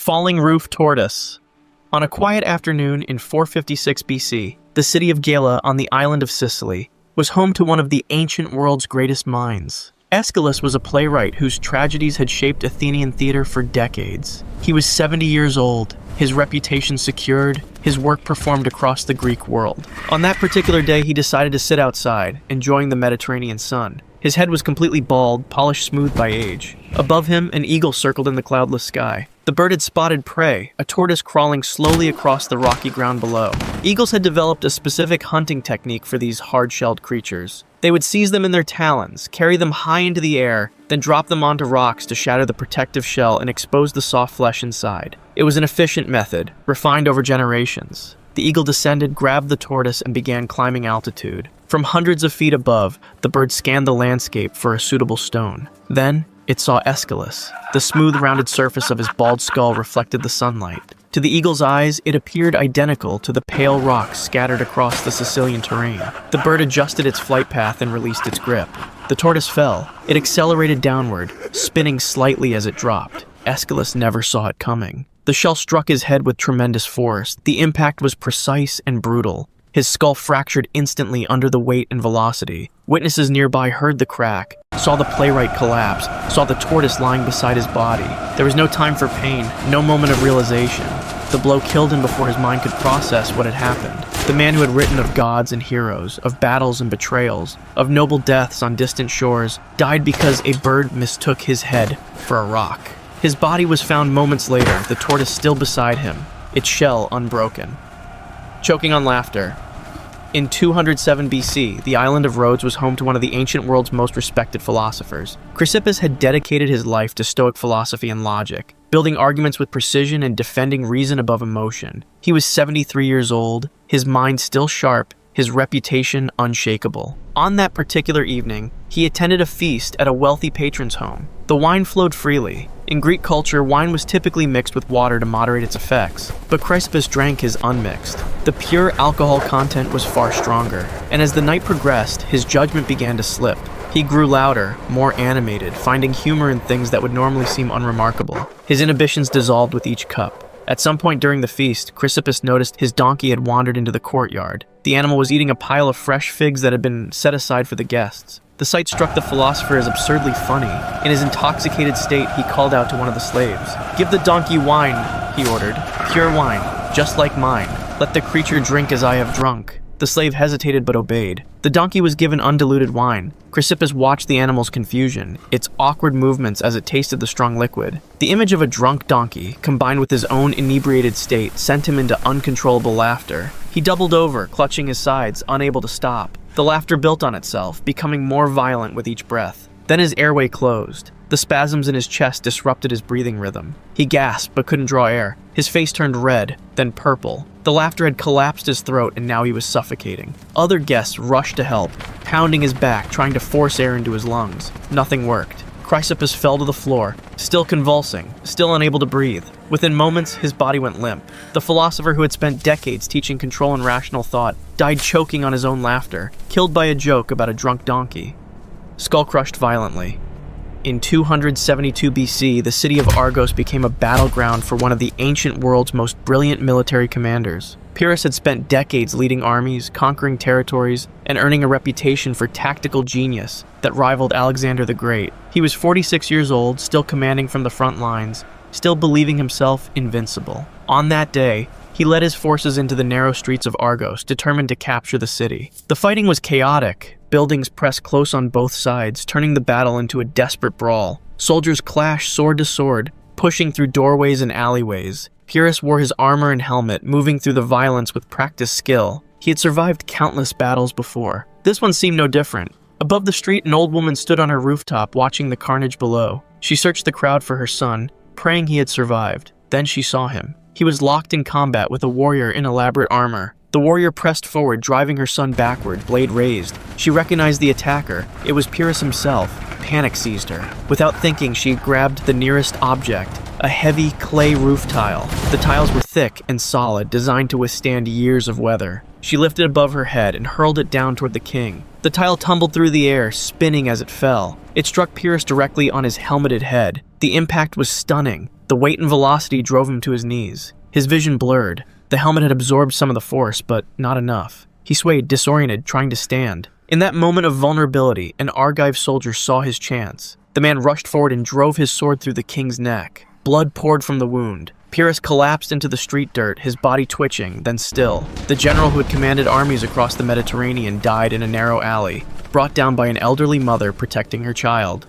Falling roof tortoise. On a quiet afternoon in 456 BC, the city of Gela on the island of Sicily was home to one of the ancient world's greatest minds. Aeschylus was a playwright whose tragedies had shaped Athenian theater for decades. He was 70 years old, his reputation secured, his work performed across the Greek world. On that particular day, he decided to sit outside, enjoying the Mediterranean sun. His head was completely bald, polished smooth by age. Above him, an eagle circled in the cloudless sky. The bird had spotted prey, a tortoise crawling slowly across the rocky ground below. Eagles had developed a specific hunting technique for these hard-shelled creatures. They would seize them in their talons, carry them high into the air, then drop them onto rocks to shatter the protective shell and expose the soft flesh inside. It was an efficient method, refined over generations. The eagle descended, grabbed the tortoise, and began climbing altitude. From hundreds of feet above, the bird scanned the landscape for a suitable stone. Then, it saw Aeschylus. The smooth, rounded surface of his bald skull reflected the sunlight. To the eagle's eyes, it appeared identical to the pale rocks scattered across the Sicilian terrain. The bird adjusted its flight path and released its grip. The tortoise fell. It accelerated downward, spinning slightly as it dropped. Aeschylus never saw it coming. The shell struck his head with tremendous force. The impact was precise and brutal. His skull fractured instantly under the weight and velocity. Witnesses nearby heard the crack, saw the playwright collapse, saw the tortoise lying beside his body. There was no time for pain, no moment of realization. The blow killed him before his mind could process what had happened. The man who had written of gods and heroes, of battles and betrayals, of noble deaths on distant shores, died because a bird mistook his head for a rock. His body was found moments later, the tortoise still beside him, its shell unbroken. Choking on laughter. In 207 BC, the island of Rhodes was home to one of the ancient world's most respected philosophers. Chrysippus had dedicated his life to Stoic philosophy and logic, building arguments with precision and defending reason above emotion. He was 73 years old, his mind still sharp, his reputation unshakable. On that particular evening, he attended a feast at a wealthy patron's home. The wine flowed freely. In Greek culture, wine was typically mixed with water to moderate its effects, but Chrysippus drank his unmixed. The pure alcohol content was far stronger, and as the night progressed, his judgment began to slip. He grew louder, more animated, finding humor in things that would normally seem unremarkable. His inhibitions dissolved with each cup. At some point during the feast, Chrysippus noticed his donkey had wandered into the courtyard. The animal was eating a pile of fresh figs that had been set aside for the guests. The sight struck the philosopher as absurdly funny. In his intoxicated state, he called out to one of the slaves. "Give the donkey wine," he ordered. "Pure wine, just like mine. Let the creature drink as I have drunk." The slave hesitated but obeyed. The donkey was given undiluted wine. Chrysippus watched the animal's confusion, its awkward movements as it tasted the strong liquid. The image of a drunk donkey, combined with his own inebriated state, sent him into uncontrollable laughter. He doubled over, clutching his sides, unable to stop. The laughter built on itself, becoming more violent with each breath. Then his airway closed. The spasms in his chest disrupted his breathing rhythm. He gasped but couldn't draw air. His face turned red, then purple. The laughter had collapsed his throat and now he was suffocating. Other guests rushed to help, pounding his back, trying to force air into his lungs. Nothing worked. Chrysippus fell to the floor, still convulsing, still unable to breathe. Within moments, his body went limp. The philosopher who had spent decades teaching control and rational thought died choking on his own laughter, killed by a joke about a drunk donkey. Skull crushed violently. In 272 BC, the city of Argos became a battleground for one of the ancient world's most brilliant military commanders. Pyrrhus had spent decades leading armies, conquering territories, and earning a reputation for tactical genius that rivaled Alexander the Great. He was 46 years old, still commanding from the front lines, still believing himself invincible. On that day, he led his forces into the narrow streets of Argos, determined to capture the city. The fighting was chaotic. Buildings pressed close on both sides, turning the battle into a desperate brawl. Soldiers clashed sword to sword, pushing through doorways and alleyways. Pyrrhus wore his armor and helmet, moving through the violence with practiced skill. He had survived countless battles before. This one seemed no different. Above the street, an old woman stood on her rooftop, watching the carnage below. She searched the crowd for her son, praying he had survived. Then she saw him. He was locked in combat with a warrior in elaborate armor. The warrior pressed forward, driving her son backward, blade raised. She recognized the attacker. It was Pyrrhus himself. Panic seized her. Without thinking, she grabbed the nearest object, a heavy clay roof tile. The tiles were thick and solid, designed to withstand years of weather. She lifted it above her head and hurled it down toward the king. The tile tumbled through the air, spinning as it fell. It struck Pyrrhus directly on his helmeted head. The impact was stunning. The weight and velocity drove him to his knees. His vision blurred. The helmet had absorbed some of the force, but not enough. He swayed, disoriented, trying to stand. In that moment of vulnerability, an Argive soldier saw his chance. The man rushed forward and drove his sword through the king's neck. Blood poured from the wound. Pyrrhus collapsed into the street dirt, his body twitching, then still. The general who had commanded armies across the Mediterranean died in a narrow alley, brought down by an elderly mother protecting her child.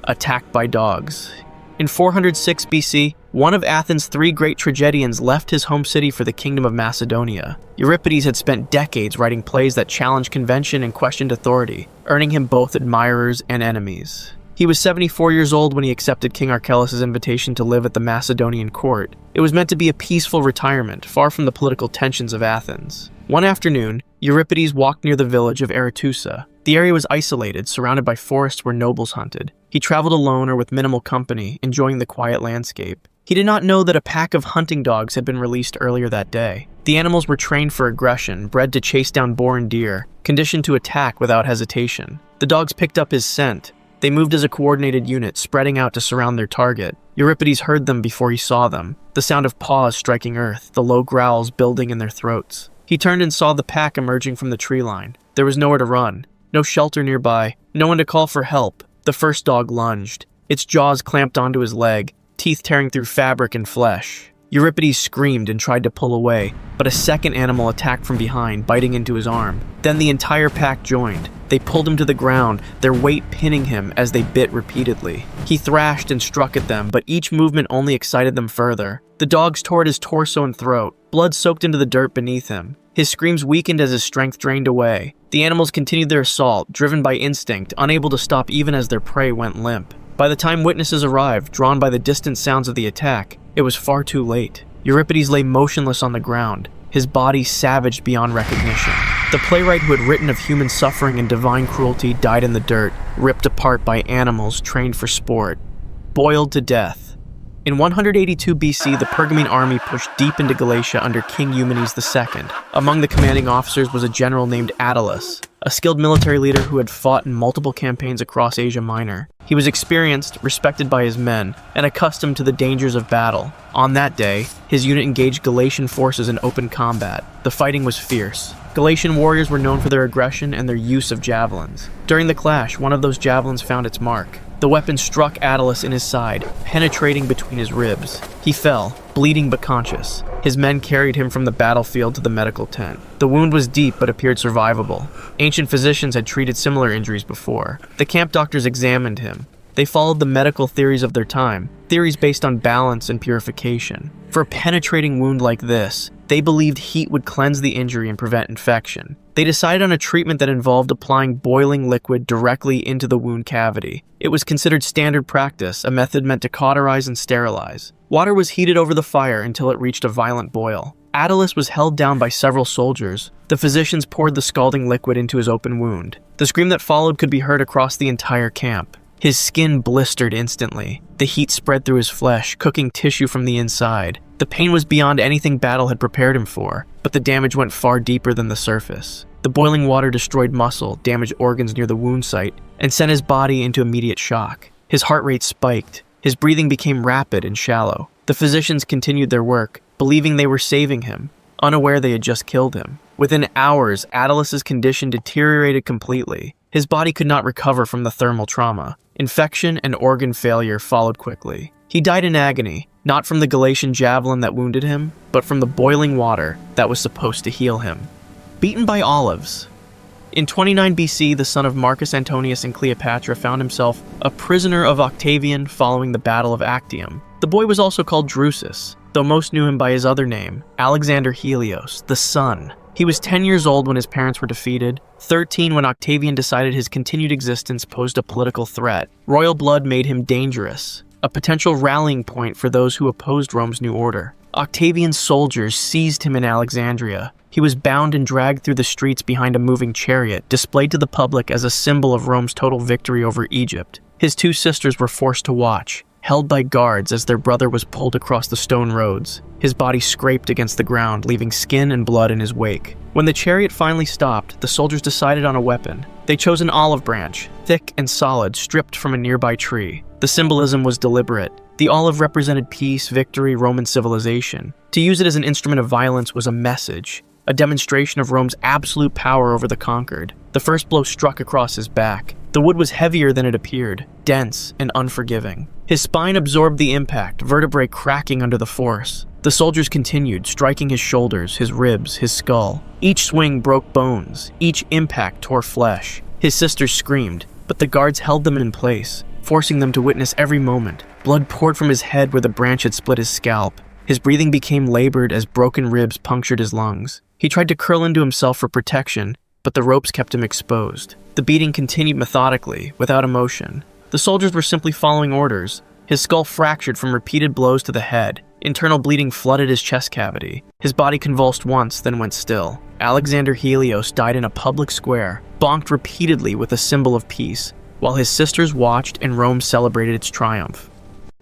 Attacked by dogs. In 406 BC, one of Athens' three great tragedians left his home city for the kingdom of Macedonia. Euripides had spent decades writing plays that challenged convention and questioned authority, earning him both admirers and enemies. He was 74 years old when he accepted King Archelaus' invitation to live at the Macedonian court. It was meant to be a peaceful retirement, far from the political tensions of Athens. One afternoon, Euripides walked near the village of Aretusa. The area was isolated, surrounded by forests where nobles hunted. He traveled alone or with minimal company, enjoying the quiet landscape. He did not know that a pack of hunting dogs had been released earlier that day. The animals were trained for aggression, bred to chase down boar and deer, conditioned to attack without hesitation. The dogs picked up his scent. They moved as a coordinated unit, spreading out to surround their target. Euripides heard them before he saw them, the sound of paws striking earth, the low growls building in their throats. He turned and saw the pack emerging from the tree line. There was nowhere to run, no shelter nearby, no one to call for help. The first dog lunged. Its jaws clamped onto his leg, teeth tearing through fabric and flesh. Euripides screamed and tried to pull away, but a second animal attacked from behind, biting into his arm. Then the entire pack joined. They pulled him to the ground, their weight pinning him as they bit repeatedly. He thrashed and struck at them, but each movement only excited them further. The dogs tore at his torso and throat. Blood soaked into the dirt beneath him. His screams weakened as his strength drained away. The animals continued their assault, driven by instinct, unable to stop even as their prey went limp. By the time witnesses arrived, drawn by the distant sounds of the attack, it was far too late. Euripides lay motionless on the ground, his body savaged beyond recognition. The playwright who had written of human suffering and divine cruelty died in the dirt, ripped apart by animals trained for sport, boiled to death. In 182 BC, the Pergamene army pushed deep into Galatia under King Eumenes II. Among the commanding officers was a general named Attalus, a skilled military leader who had fought in multiple campaigns across Asia Minor. He was experienced, respected by his men, and accustomed to the dangers of battle. On that day, his unit engaged Galatian forces in open combat. The fighting was fierce. Galatian warriors were known for their aggression and their use of javelins. During the clash, one of those javelins found its mark. The weapon struck Attalus in his side, penetrating between his ribs. He fell, bleeding but conscious. His men carried him from the battlefield to the medical tent. The wound was deep but appeared survivable. Ancient physicians had treated similar injuries before. The camp doctors examined him. They followed the medical theories of their time, theories based on balance and purification. For a penetrating wound like this, they believed heat would cleanse the injury and prevent infection. They decided on a treatment that involved applying boiling liquid directly into the wound cavity. It was considered standard practice, a method meant to cauterize and sterilize. Water was heated over the fire until it reached a violent boil. Attalus was held down by several soldiers. The physicians poured the scalding liquid into his open wound. The scream that followed could be heard across the entire camp. His skin blistered instantly. The heat spread through his flesh, cooking tissue from the inside. The pain was beyond anything battle had prepared him for, but the damage went far deeper than the surface. The boiling water destroyed muscle, damaged organs near the wound site, and sent his body into immediate shock. His heart rate spiked. His breathing became rapid and shallow. The physicians continued their work, believing they were saving him, unaware they had just killed him. Within hours, Attalus's condition deteriorated completely. His body could not recover from the thermal trauma. Infection and organ failure followed quickly. He died in agony, not from the Galatian javelin that wounded him, but from the boiling water that was supposed to heal him. Beaten by olives. In 29 BC, the son of Marcus Antonius and Cleopatra found himself a prisoner of Octavian following the Battle of Actium. The boy was also called Drusus, though most knew him by his other name, Alexander Helios, the Sun. He was 10 years old when his parents were defeated, 13 when Octavian decided his continued existence posed a political threat. Royal blood made him dangerous, a potential rallying point for those who opposed Rome's new order. Octavian's soldiers seized him in Alexandria. He was bound and dragged through the streets behind a moving chariot, displayed to the public as a symbol of Rome's total victory over Egypt. His two sisters were forced to watch, held by guards as their brother was pulled across the stone roads. His body scraped against the ground, leaving skin and blood in his wake. When the chariot finally stopped, the soldiers decided on a weapon. They chose an olive branch, thick and solid, stripped from a nearby tree. The symbolism was deliberate. The olive represented peace, victory, Roman civilization. To use it as an instrument of violence was a message, a demonstration of Rome's absolute power over the conquered. The first blow struck across his back. The wood was heavier than it appeared, dense and unforgiving. His spine absorbed the impact, vertebrae cracking under the force. The soldiers continued, striking his shoulders, his ribs, his skull. Each swing broke bones, each impact tore flesh. His sisters screamed, but the guards held them in place, forcing them to witness every moment. Blood poured from his head where the branch had split his scalp. His breathing became labored as broken ribs punctured his lungs. He tried to curl into himself for protection, but the ropes kept him exposed. The beating continued methodically, without emotion. The soldiers were simply following orders. His skull fractured from repeated blows to the head. Internal bleeding flooded his chest cavity. His body convulsed once, then went still. Alexander Helios died in a public square, bonked repeatedly with a symbol of peace, while his sisters watched and Rome celebrated its triumph.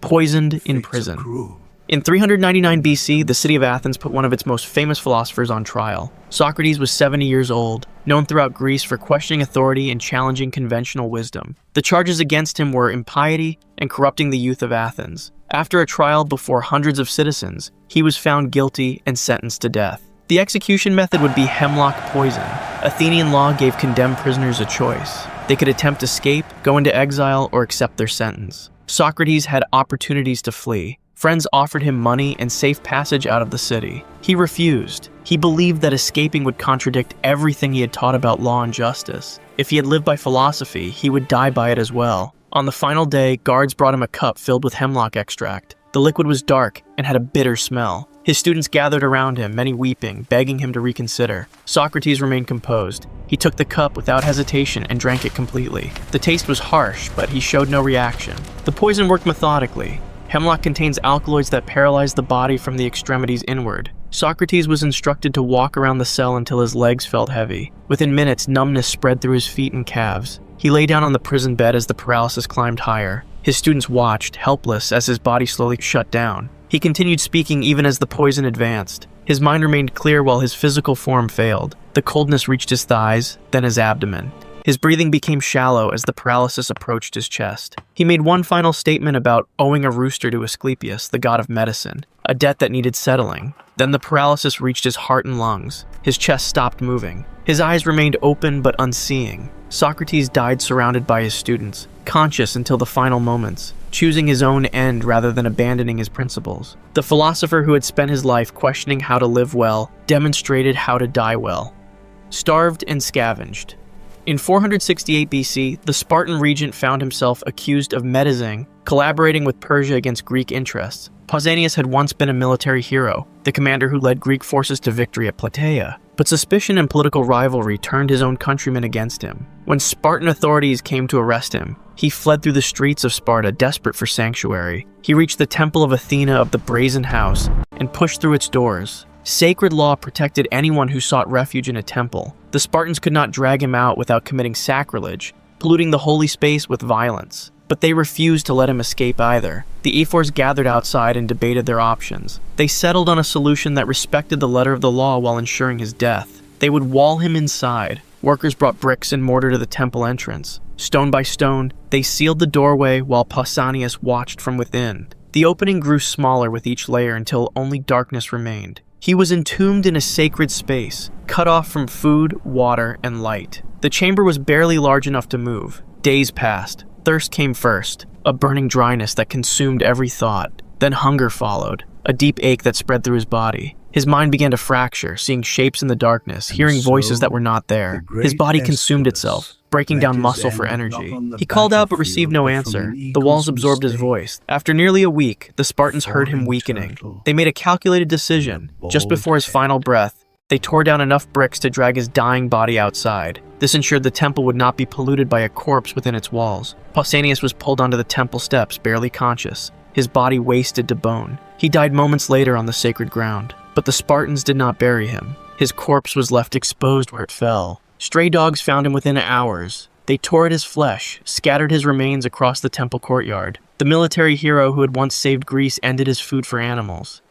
Poisoned in prison. In 399 BC, the city of Athens put one of its most famous philosophers on trial. Socrates was 70 years old, known throughout Greece for questioning authority and challenging conventional wisdom. The charges against him were impiety and corrupting the youth of Athens. After a trial before hundreds of citizens, he was found guilty and sentenced to death. The execution method would be hemlock poison. Athenian law gave condemned prisoners a choice. They could attempt escape, go into exile, or accept their sentence. Socrates had opportunities to flee. Friends offered him money and safe passage out of the city. He refused. He believed that escaping would contradict everything he had taught about law and justice. If he had lived by philosophy, he would die by it as well. On the final day, guards brought him a cup filled with hemlock extract. The liquid was dark and had a bitter smell. His students gathered around him, many weeping, begging him to reconsider. Socrates remained composed. He took the cup without hesitation and drank it completely. The taste was harsh, but he showed no reaction. The poison worked methodically. Hemlock contains alkaloids that paralyze the body from the extremities inward. Socrates was instructed to walk around the cell until his legs felt heavy. Within minutes, numbness spread through his feet and calves. He lay down on the prison bed as the paralysis climbed higher. His students watched, helpless, as his body slowly shut down. He continued speaking even as the poison advanced. His mind remained clear while his physical form failed. The coldness reached his thighs, then his abdomen. His breathing became shallow as the paralysis approached his chest. He made one final statement about owing a rooster to Asclepius, the god of medicine, a debt that needed settling. Then the paralysis reached his heart and lungs. His chest stopped moving. His eyes remained open but unseeing. Socrates died surrounded by his students, conscious until the final moments, choosing his own end rather than abandoning his principles. The philosopher who had spent his life questioning how to live well demonstrated how to die well. Starved and scavenged. In 468 BC, the Spartan regent found himself accused of medizing, collaborating with Persia against Greek interests. Pausanias had once been a military hero, the commander who led Greek forces to victory at Plataea. But suspicion and political rivalry turned his own countrymen against him. When Spartan authorities came to arrest him, he fled through the streets of Sparta, desperate for sanctuary. He reached the temple of Athena of the Brazen House and pushed through its doors. Sacred law protected anyone who sought refuge in a temple. The Spartans could not drag him out without committing sacrilege, polluting the holy space with violence. But they refused to let him escape either. The ephors gathered outside and debated their options. They settled on a solution that respected the letter of the law while ensuring his death. They would wall him inside. Workers brought bricks and mortar to the temple entrance. Stone by stone, they sealed the doorway while Pausanias watched from within. The opening grew smaller with each layer until only darkness remained. He was entombed in a sacred space, cut off from food, water, and light. The chamber was barely large enough to move. Days passed. Thirst came first, a burning dryness that consumed every thought. Then hunger followed, a deep ache that spread through his body. His mind began to fracture, seeing shapes in the darkness, hearing voices that were not there. His body consumed itself, breaking down muscle for energy. He called out but received no answer. The walls absorbed his voice. After nearly a week, the Spartans heard him weakening. They made a calculated decision. Just before his final breath, they tore down enough bricks to drag his dying body outside. This ensured the temple would not be polluted by a corpse within its walls. Pausanias was pulled onto the temple steps, barely conscious, his body wasted to bone. He died moments later on the sacred ground. But the Spartans did not bury him. His corpse was left exposed where it fell. Stray dogs found him within hours. They tore at his flesh, scattered his remains across the temple courtyard. The military hero who had once saved Greece ended his food for animals.